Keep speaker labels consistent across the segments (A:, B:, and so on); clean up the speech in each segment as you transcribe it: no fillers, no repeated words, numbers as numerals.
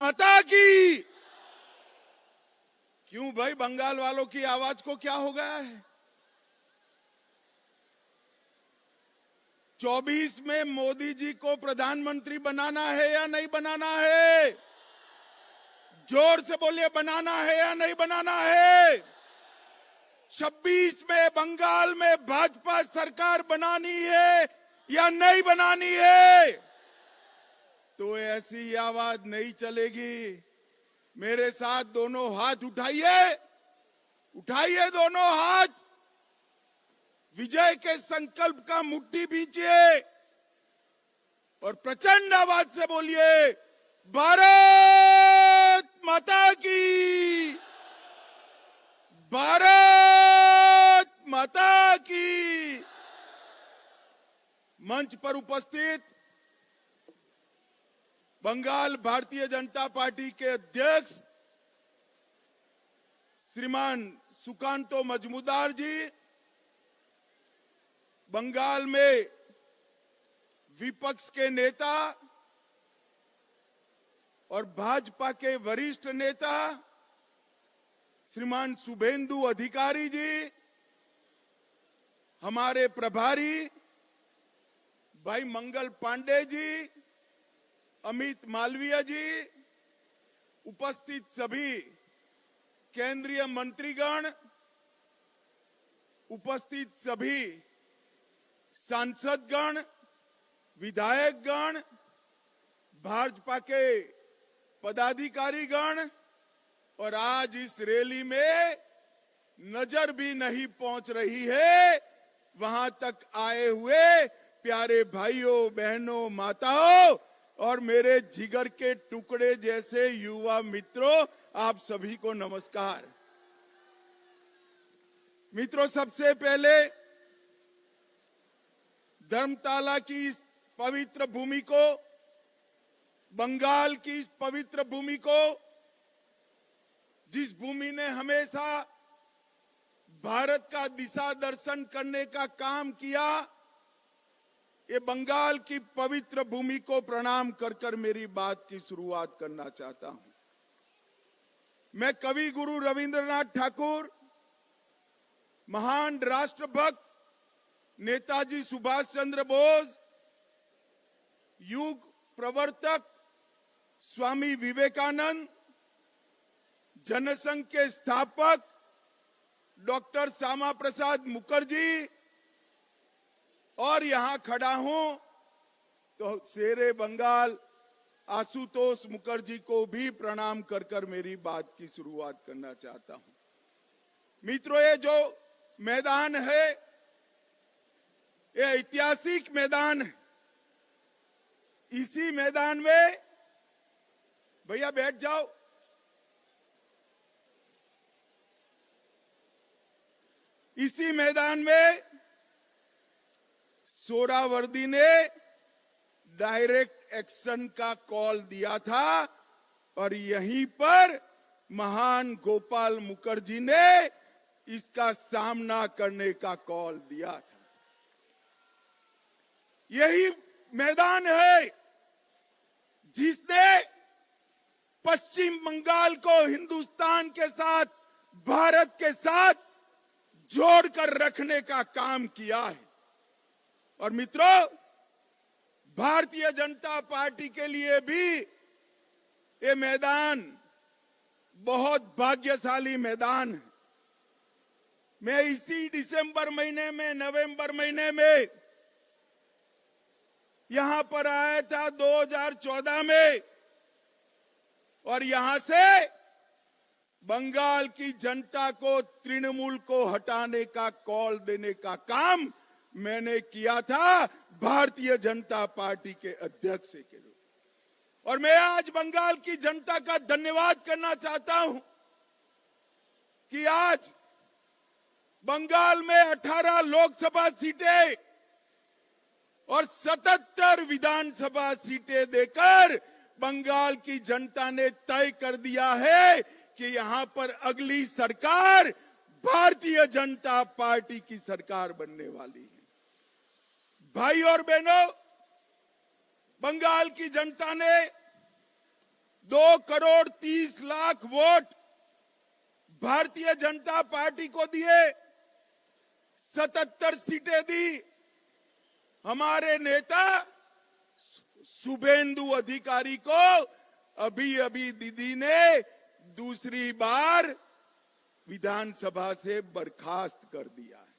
A: माता की। क्यों भाई, बंगाल वालों की आवाज को क्या हो गया है? 24 में मोदी जी को प्रधानमंत्री बनाना है या नहीं बनाना है? जोर से बोलिए, बनाना है या नहीं बनाना है? 26 में बंगाल में भाजपा सरकार बनानी है या नहीं बनानी है? तो ऐसी आवाज नहीं चलेगी। मेरे साथ दोनों हाथ उठाइए, उठाइए दोनों हाथ, विजय के संकल्प का मुट्ठी भींचिए और प्रचंड आवाज से बोलिए, भारत माता की, भारत माता की। मंच पर उपस्थित बंगाल भारतीय जनता पार्टी के अध्यक्ष श्रीमान सुकांतो मजमुदार जी, बंगाल में विपक्ष के नेता और भाजपा के वरिष्ठ नेता श्रीमान शुभेंदु अधिकारी जी, हमारे प्रभारी भाई मंगल पांडे जी, अमित मालवीय जी, उपस्थित सभी केंद्रीय मंत्रीगण, उपस्थित सभी सांसदगण, विधायकगण, भाजपा के पदाधिकारीगण और आज इस रैली में नजर भी नहीं पहुंच रही है वहां तक आए हुए प्यारे भाइयों बहनों माताओं और मेरे जिगर के टुकड़े जैसे युवा मित्रों, आप सभी को नमस्कार। मित्रों, सबसे पहले धर्मताला की इस पवित्र भूमि को, बंगाल की इस पवित्र भूमि को, जिस भूमि ने हमेशा भारत का दिशा दर्शन करने का काम किया, ये बंगाल की पवित्र भूमि को प्रणाम कर कर मेरी बात की शुरुआत करना चाहता हूं। मैं कवि गुरु रविंद्रनाथ ठाकुर, महान राष्ट्रभक्त नेताजी सुभाष चंद्र बोस, युग प्रवर्तक स्वामी विवेकानंद, जनसंघ के स्थापक डॉक्टर श्यामा प्रसाद मुखर्जी और यहां खड़ा हूं तो शेरे बंगाल आशुतोष मुखर्जी को भी प्रणाम कर कर मेरी बात की शुरुआत करना चाहता हूं। मित्रों, ये जो मैदान है ये ऐतिहासिक मैदान है। इसी मैदान में, भैया बैठ जाओ, इसी मैदान में सोहरावर्दी ने डायरेक्ट एक्शन का कॉल दिया था और यहीं पर महान गोपाल मुखर्जी ने इसका सामना करने का कॉल दिया था। यही मैदान है जिसने पश्चिम बंगाल को हिंदुस्तान के साथ, भारत के साथ जोड़कर रखने का काम किया है। और मित्रों, भारतीय जनता पार्टी के लिए भी ये मैदान बहुत भाग्यशाली मैदान है। मैं इसी दिसंबर महीने में, नवंबर महीने में यहां पर आया था 2014 में और यहां से बंगाल की जनता को, तृणमूल को हटाने का कॉल देने का काम मैंने किया था भारतीय जनता पार्टी के अध्यक्ष के रूप। और मैं आज बंगाल की जनता का धन्यवाद करना चाहता हूं कि आज बंगाल में 18 लोकसभा सीटें और 77 विधानसभा सीटें देकर बंगाल की जनता ने तय कर दिया है कि यहां पर अगली सरकार भारतीय जनता पार्टी की सरकार बनने वाली है। भाई और बहनों, बंगाल की जनता ने 2,30,00,000 वोट भारतीय जनता पार्टी को दिए, 77 सीटें दी। हमारे नेता शुभेंदु अधिकारी को अभी अभी दीदी ने दूसरी बार विधानसभा से बर्खास्त कर दिया है।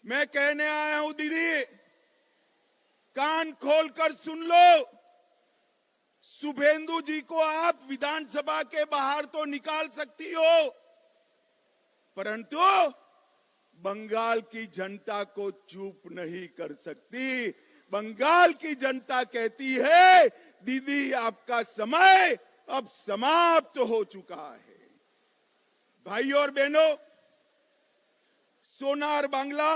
A: मैं कहने आया हूं दीदी, कान खोलकर सुन लो। शुभेंदु जी को आप विधानसभा के बाहर तो निकाल सकती हो, परंतु बंगाल की जनता को चुप नहीं कर सकती। बंगाल की जनता कहती है दीदी आपका समय अब समाप्त हो चुका है। भाइयों और बहनों, सोनार बांग्ला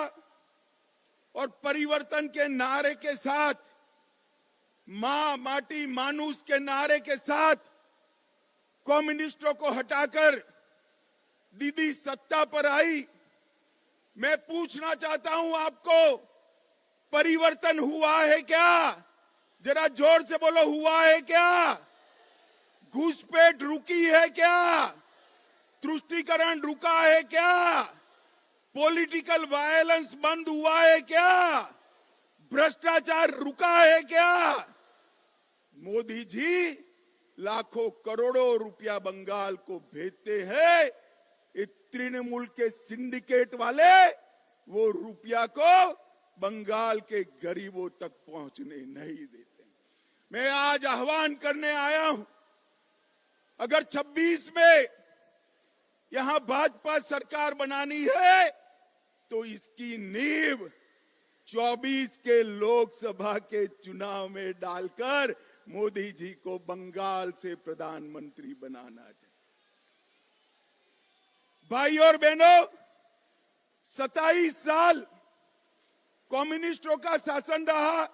A: और परिवर्तन के नारे के साथ, मां माटी मानुस के नारे के साथ कम्युनिस्टों को हटाकर दीदी सत्ता पर आई। मैं पूछना चाहता हूं आपको, परिवर्तन हुआ है क्या? जरा जोर से बोलो, हुआ है क्या? घुसपैठ रुकी है क्या? तुष्टीकरण रुका है क्या? पॉलिटिकल वायलेंस बंद हुआ है क्या? भ्रष्टाचार रुका है क्या? मोदी जी लाखों करोड़ों रुपया बंगाल को भेजते हैं, तृणमूल के सिंडिकेट वाले वो रुपया को बंगाल के गरीबों तक पहुंचने नहीं देते। मैं आज आह्वान करने आया हूं, अगर 26 में यहां भाजपा सरकार बनानी है तो इसकी नींव 24 के लोकसभा के चुनाव में डालकर मोदी जी को बंगाल से प्रधानमंत्री बनाना चाहिए। भाई और बहनों, 27 साल कम्युनिस्टों का शासन रहा।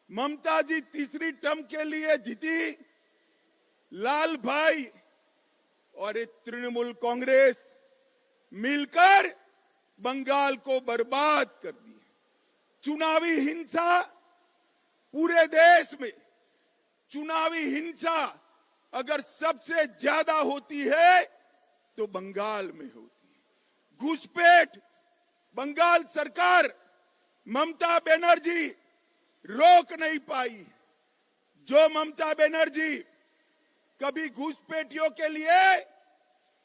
A: ममता जी तीसरी टर्म के लिए जीती। लाल भाई और एक तृणमूल कांग्रेस मिलकर बंगाल को बर्बाद कर दी। चुनावी हिंसा पूरे देश में, चुनावी हिंसा अगर सबसे ज्यादा होती है तो बंगाल में होती है। घुसपैठ बंगाल सरकार ममता बनर्जी रोक नहीं पाई। जो ममता बनर्जी कभी घुसपैठियों के लिए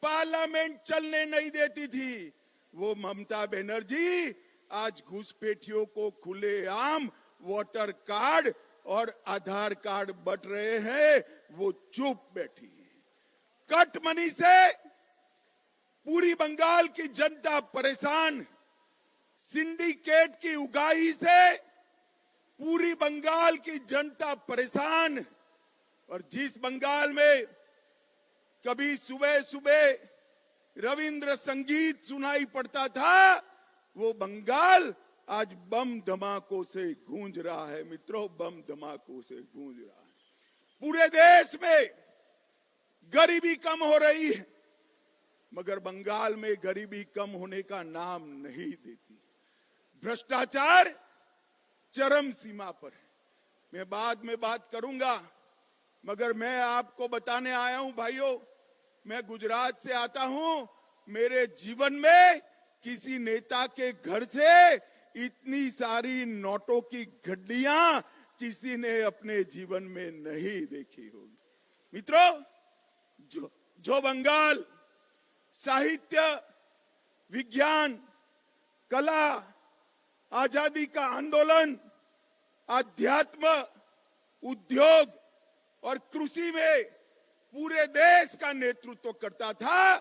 A: पार्लियामेंट चलने नहीं देती थी, वो ममता बनर्जी आज घुसपैठियों को खुलेआम वोटर कार्ड और आधार कार्ड बंट रहे हैं, वो चुप बैठी है। कट मनी से पूरी बंगाल की जनता परेशान, सिंडिकेट की उगाही से पूरी बंगाल की जनता परेशान। और जिस बंगाल में कभी सुबह सुबह रविंद्र संगीत सुनाई पड़ता था, वो बंगाल आज बम धमाकों से गूंज रहा है। मित्रों, बम धमाकों से गूंज रहा है। पूरे देश में गरीबी कम हो रही है, मगर बंगाल में गरीबी कम होने का नाम नहीं देती। भ्रष्टाचार चरम सीमा पर है। मैं बाद में बात करूंगा, मगर मैं आपको बताने आया हूं भाइयों, मैं गुजरात से आता हूं। मेरे जीवन में किसी नेता के घर से इतनी सारी नोटों की गड्डियां किसी ने अपने जीवन में नहीं देखी होगी। मित्रों, जो बंगाल साहित्य, विज्ञान, कला, आजादी का आंदोलन, आध्यात्म, उद्योग और कृषि में पूरे देश का नेतृत्व करता था,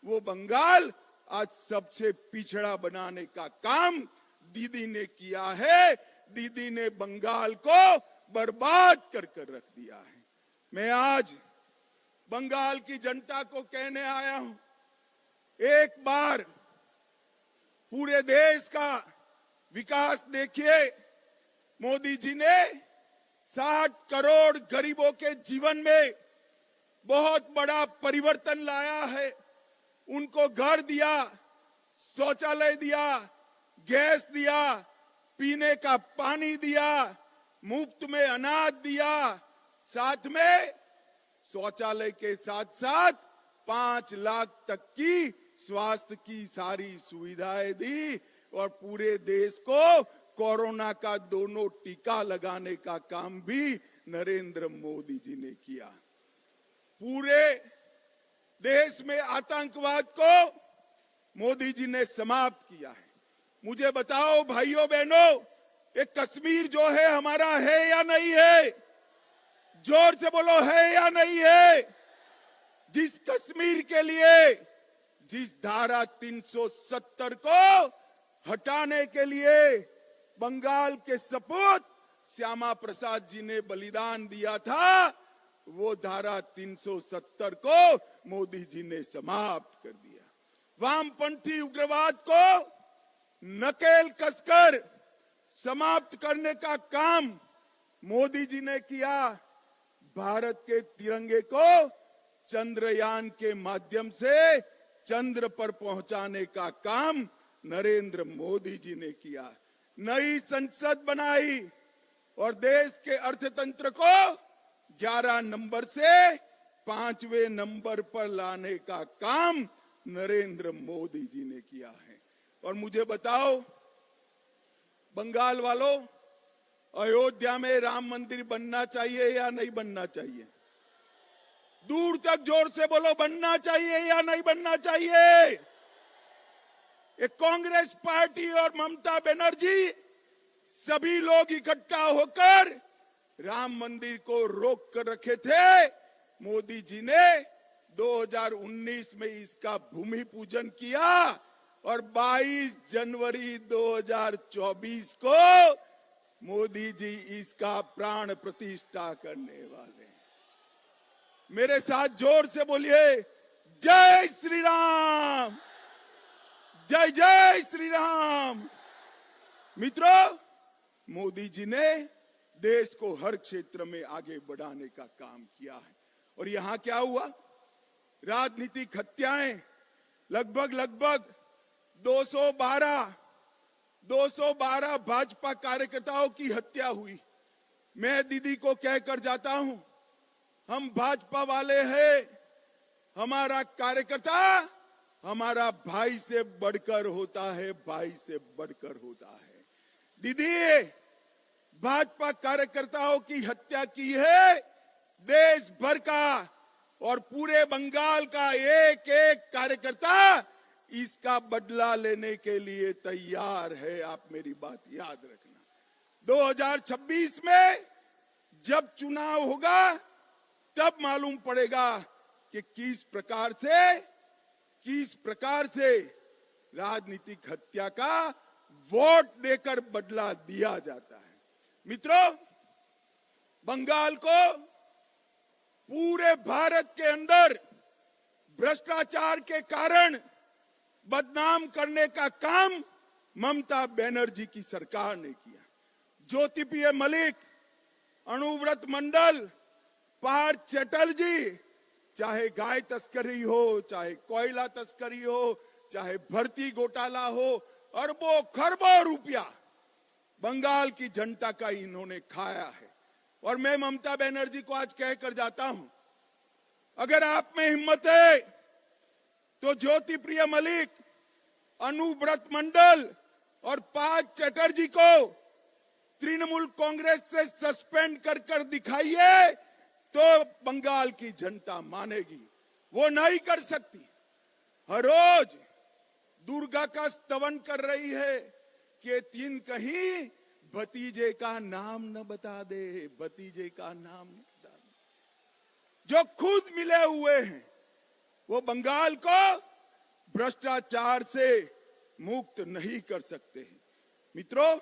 A: वो बंगाल आज सबसे पिछड़ा बनाने का काम दीदी ने किया है। दीदी ने बंगाल को बर्बाद कर रख दिया है। मैं आज बंगाल की जनता को कहने आया हूं, एक बार पूरे देश का विकास देखिए। मोदी जी ने 60 करोड़ गरीबों के जीवन में बहुत बड़ा परिवर्तन लाया है। उनको घर दिया, शौचालय दिया, गैस दिया, पीने का पानी दिया, मुफ्त में अनाज दिया, साथ में शौचालय के साथ साथ 5 लाख तक की स्वास्थ्य की सारी सुविधाएं दी और पूरे देश को कोरोना का दोनों टीका लगाने का काम भी नरेंद्र मोदी जी ने किया। पूरे देश में आतंकवाद को मोदी जी ने समाप्त किया है। मुझे बताओ भाइयों बहनों, ये कश्मीर जो है हमारा है या नहीं है? जोर से बोलो, है या नहीं है? जिस कश्मीर के लिए, जिस धारा 370 को हटाने के लिए बंगाल के सपूत श्यामा प्रसाद जी ने बलिदान दिया था, वो धारा 370 को मोदी जी ने समाप्त कर दिया। वामपंथी उग्रवाद को नकेल कसकर समाप्त करने का काम मोदी जी ने किया। भारत के तिरंगे को चंद्रयान के माध्यम से चंद्र पर पहुंचाने का काम नरेंद्र मोदी जी ने किया। नई संसद बनाई और देश के अर्थतंत्र को 11 नंबर से 5वें नंबर पर लाने का काम नरेंद्र मोदी जी ने किया है। और मुझे बताओ बंगाल वालों, अयोध्या में राम मंदिर बनना चाहिए या नहीं बनना चाहिए? दूर तक जोर से बोलो, बनना चाहिए या नहीं बनना चाहिए? एक कांग्रेस पार्टी और ममता बनर्जी सभी लोग इकट्ठा होकर राम मंदिर को रोक कर रखे थे। मोदी जी ने 2019 में इसका भूमि पूजन किया और 22 जनवरी 2024 को मोदी जी इसका प्राण प्रतिष्ठा करने वाले हैं। मेरे साथ जोर से बोलिए, जय श्री राम, जय जय श्री राम। मित्रों, मोदी जी ने देश को हर क्षेत्र में आगे बढ़ाने का काम किया है। और यहां क्या हुआ? राजनीतिक हत्याएं, लगभग 212 भाजपा कार्यकर्ताओं की हत्या हुई। मैं दीदी को कहकर जाता हूं, हम भाजपा वाले हैं, हमारा कार्यकर्ता हमारा भाई से बढ़कर होता है, भाई से बढ़कर होता है। दीदी, भाजपा कार्यकर्ताओं की हत्या की है देश भर का, और पूरे बंगाल का एक एक कार्यकर्ता इसका बदला लेने के लिए तैयार है। आप मेरी बात याद रखना। 2026 में जब चुनाव होगा तब मालूम पड़ेगा कि किस प्रकार से राजनीतिक हत्या का वोट देकर बदला दिया जाता है। मित्रों, बंगाल को पूरे भारत के अंदर भ्रष्टाचार के कारण बदनाम करने का काम ममता बनर्जी की सरकार ने किया। ज्योतिप्रिय मलिक, अनुव्रत मंडल, पार्थ चटर्जी, चाहे गाय तस्करी हो, चाहे कोयला तस्करी हो, चाहे भर्ती घोटाला हो, अरबों खरबों रुपया बंगाल की जनता का इन्होंने खाया है। और मैं ममता बनर्जी को आज कहकर जाता हूं, अगर आप में हिम्मत है तो ज्योतिप्रिय मलिक, अनुव्रत मंडल और पार्थ चटर्जी को तृणमूल कांग्रेस से सस्पेंड कर दिखाइए, तो बंगाल की जनता मानेगी। वो नहीं कर सकती। हर रोज दुर्गा का स्तवन कर रही है कि तीन कहीं भतीजे का नाम न बता दे, भतीजे का नाम न बता दे। जो खुद मिले हुए हैं वो बंगाल को भ्रष्टाचार से मुक्त नहीं कर सकते हैं। मित्रों,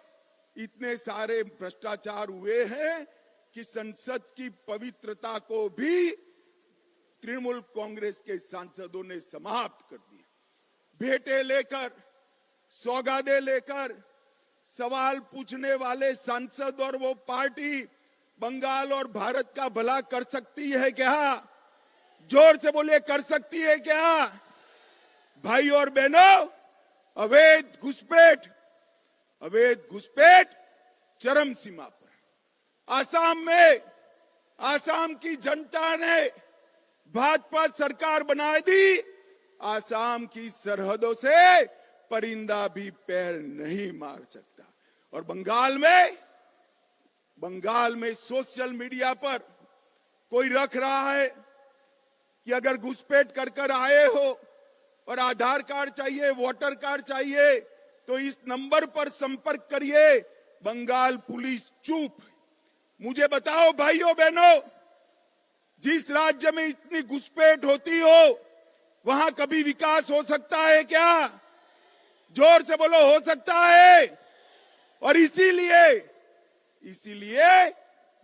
A: इतने सारे भ्रष्टाचार हुए हैं कि संसद की पवित्रता को भी तृणमूल कांग्रेस के सांसदों ने समाप्त कर दिया। भेंटे लेकर, सौगादे लेकर सवाल पूछने वाले सांसद और वो पार्टी बंगाल और भारत का भला कर सकती है क्या? जोर से बोलिए, कर सकती है क्या? भाई और बहनों, अवैध घुसपैठ चरम सीमा पर। आसाम की जनता ने भाजपा सरकार बना दी, आसाम की सरहदों से परिंदा भी पैर नहीं मार सकता। और बंगाल में सोशल मीडिया पर कोई रख रहा है कि अगर घुसपैठ कर आए हो और आधार कार्ड चाहिए, वोटर कार्ड चाहिए, तो इस नंबर पर संपर्क करिए। बंगाल पुलिस चुप। मुझे बताओ भाइयों बहनों, जिस राज्य में इतनी घुसपैठ होती हो वहां कभी विकास हो सकता है क्या? जोर से बोलो, हो सकता है? और इसीलिए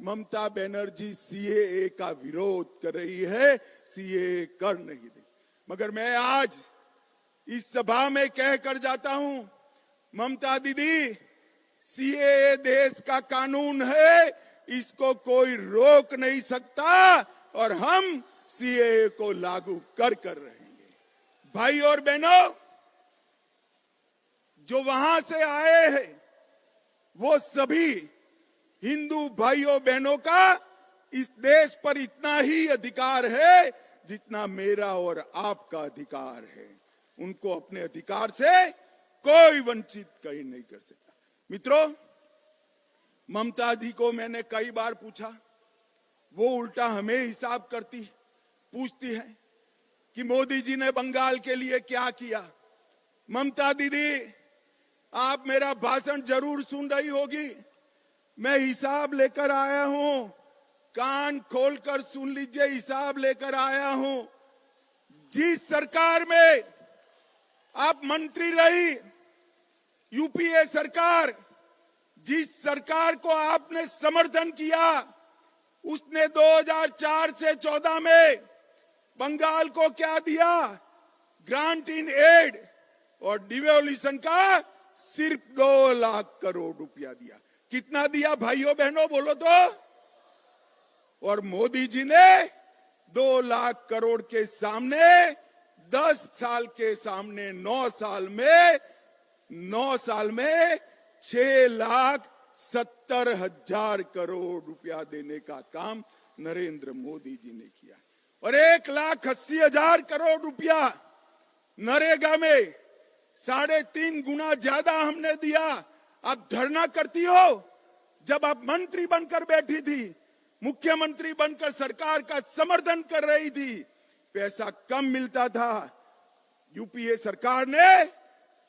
A: ममता बनर्जी सीएए का विरोध कर रही है, सीएए कर नहीं दे। मगर मैं आज इस सभा में कह कर जाता हूं, ममता दीदी, सीएए देश का कानून है, इसको कोई रोक नहीं सकता और हम सीएए को लागू कर रहेंगे। भाई और बहनों, जो वहां से आए हैं वो सभी हिंदू भाइयों बहनों का इस देश पर इतना ही अधिकार है जितना मेरा और आपका अधिकार है। उनको अपने अधिकार से कोई वंचित कहीं नहीं कर सकता। मित्रों, ममता जी को मैंने कई बार पूछा, वो उल्टा हमें हिसाब पूछती है कि मोदी जी ने बंगाल के लिए क्या किया। ममता दीदी, आप मेरा भाषण जरूर सुन रही होगी, मैं हिसाब लेकर आया हूं, कान खोलकर सुन लीजिए, हिसाब लेकर आया हूं। जिस सरकार में आप मंत्री रही, यूपीए सरकार, जिस सरकार को आपने समर्थन किया, उसने 2004 से 14 में बंगाल को क्या दिया? ग्रांट इन एड और डिवोल्यूशन का सिर्फ 2 लाख करोड़ रुपया दिया। कितना दिया भाइयों बहनों, बोलो तो? और मोदी जी ने 2 लाख करोड़ के सामने 10 साल के सामने 9 साल में 6,70,000 करोड़ रुपया देने का काम नरेंद्र मोदी जी ने किया। और 1,80,000 करोड़ रुपया नरेगा में 3.5 गुना ज्यादा हमने दिया। आप धरना करती हो, जब आप मंत्री बनकर बैठी थी, मुख्यमंत्री बनकर सरकार का समर्थन कर रही थी, पैसा कम मिलता था। यूपीए सरकार ने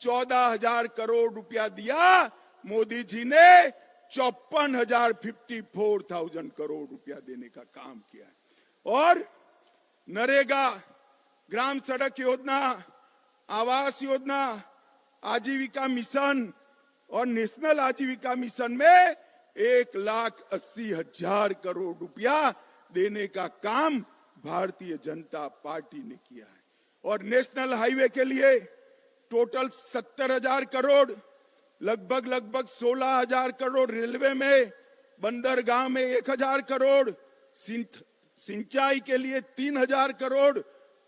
A: 14,000 करोड़ रुपया दिया, मोदी जी ने 54,000 करोड़ रुपया देने का काम किया। और नरेगा, ग्राम सड़क योजना, आवास योजना, आजीविका मिशन और नेशनल आजीविका मिशन में 1,80,000 करोड़ रुपया देने का काम भारतीय जनता पार्टी ने किया है। और नेशनल हाईवे के लिए टोटल 70,000 करोड़, लगभग 16,000 करोड़, रेलवे में, बंदरगाह में 1,000 करोड़, सिंचाई के लिए 3,000 करोड़,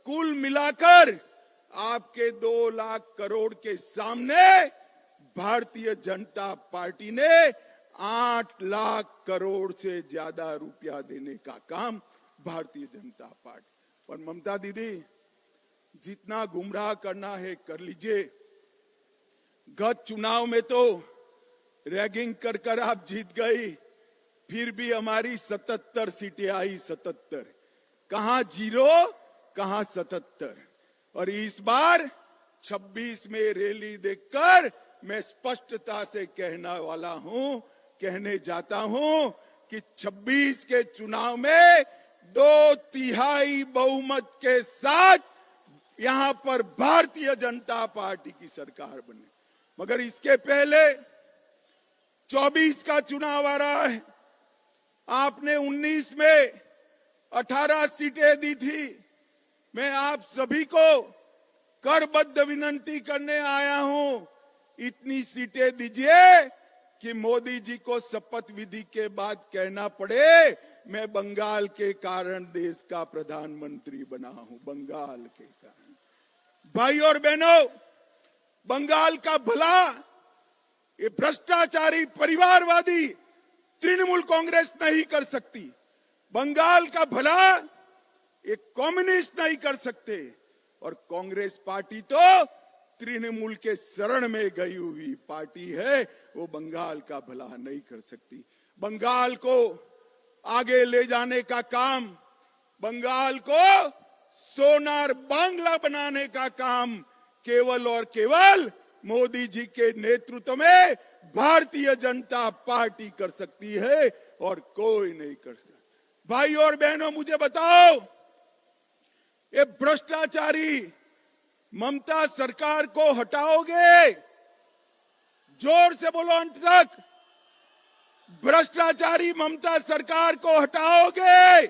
A: कुल मिलाकर आपके 2 लाख करोड़ के सामने भारतीय जनता पार्टी ने 8 लाख करोड़ से ज्यादा रुपया देने का काम भारतीय जनता पार्टी। और ममता दीदी, जितना गुमराह करना है कर लीजिए। गत चुनाव में तो रैगिंग कर आप जीत गई, फिर भी हमारी 77 सीटें आई। 77, कहां 0, कहां 77। और इस बार 26 में रैली देखकर मैं स्पष्टता से कहने जाता हूं कि 26 के चुनाव में 2/3 बहुमत के साथ यहां पर भारतीय जनता पार्टी की सरकार बने। मगर इसके पहले 24 का चुनाव आ रहा है। आपने 19 में 18 सीटें दी थी। मैं आप सभी को करबद्ध विनंती करने आया हूं, इतनी सीटें दीजिए कि मोदी जी को शपथ विधि के बाद कहना पड़े, मैं बंगाल के कारण देश का प्रधानमंत्री बना हूं, बंगाल के कारण। भाई और बहनों, बंगाल का भला ये भ्रष्टाचारी एक कम्युनिस्ट नहीं कर सकते। और कांग्रेस पार्टी तो तृणमूल के शरण में गई हुई पार्टी है, वो बंगाल का भला नहीं कर सकती। बंगाल को आगे ले जाने का काम, बंगाल को सोनार बांग्ला बनाने का काम केवल और केवल मोदी जी के नेतृत्व में भारतीय जनता पार्टी कर सकती है और कोई नहीं कर सकता। भाई और बहनों, मुझे बताओ, ये भ्रष्टाचारी ममता सरकार को हटाओगे? जोर से बोलो अंत तक। भ्रष्टाचारी ममता सरकार को हटाओगे?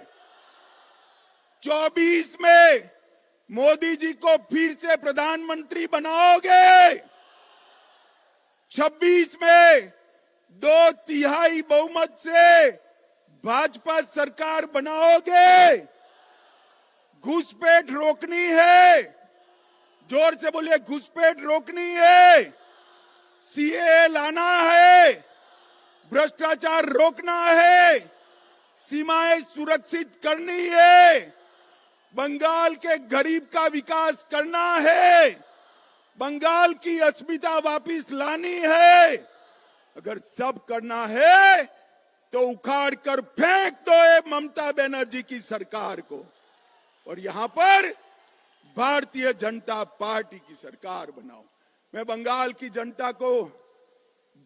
A: 24 में मोदी जी को फिर से प्रधानमंत्री बनाओगे? 26 में 2/3 बहुमत से भाजपा सरकार बनाओगे? घुसपैठ रोकनी है? जोर से बोलिए, घुसपैठ रोकनी है, सीए लाना है, भ्रष्टाचार रोकना है, सीमाएं सुरक्षित करनी है, बंगाल के गरीब का विकास करना है, बंगाल की अस्मिता वापिस लानी है। अगर सब करना है तो उखाड़ कर फेंक दो ये ममता बनर्जी की सरकार को और यहां पर भारतीय जनता पार्टी की सरकार बनाओ। मैं बंगाल की जनता को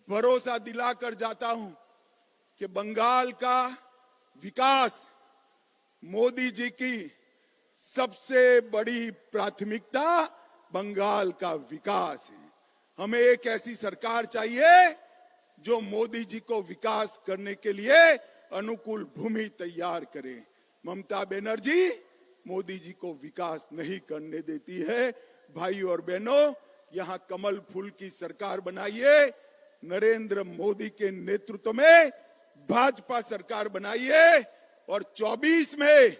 A: भरोसा दिलाकर जाता हूं कि बंगाल का विकास मोदी जी की सबसे बड़ी प्राथमिकता बंगाल का विकास है। हमें एक ऐसी सरकार चाहिए जो मोदी जी को विकास करने के लिए अनुकूल भूमि तैयार करे। ममता बनर्जी मोदी जी को विकास नहीं करने देती है। भाई और बहनों, यहां कमल फूल की सरकार बनाइए, नरेंद्र मोदी के नेतृत्व में भाजपा सरकार बनाइए और 24 में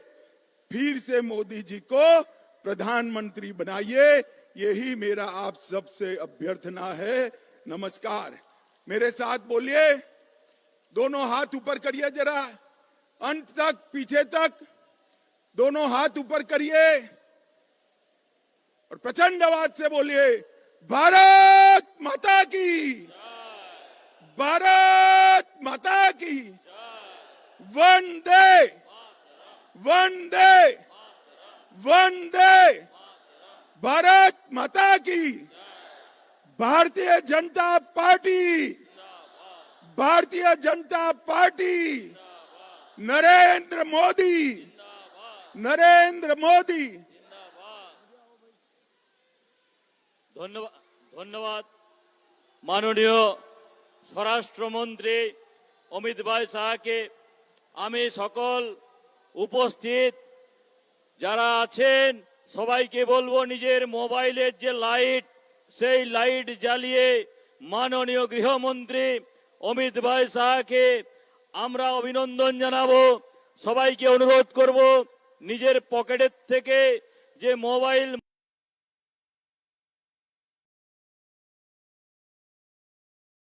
A: फिर से मोदी जी को प्रधानमंत्री बनाइए। यही मेरा आप सबसे अभ्यर्थना है। नमस्कार। मेरे साथ बोलिए, दोनों हाथ ऊपर करिए, जरा अंत तक, पीछे तक, दोनों हाथ ऊपर करिए और प्रचंड आवाज से बोलिए, भारत माता की, भारत माता की, वंदे वंदे वंदे, भारत माता की। Bharatiya Janata party, Bharatiya Janata party, Narendra Modi, Narendra Modi.
B: धन्यवाद, धन्यवाद। माननीय স্বরাষ্ট্রমন্ত্রী অমিত ভাই শাহকে আমি সকল উপস্থিত যারা আছেন সবাইকে বলবো নিজের মোবাইলের যে লাইট সেই লাইট জ্বালিয়ে মাননীয় গৃহমন্ত্রী অমিত ভাই শাহকে আমরা অভিনন্দন জানাবো। সবাইকে অনুরোধ করব নিজের পকেটের থেকে যে মোবাইল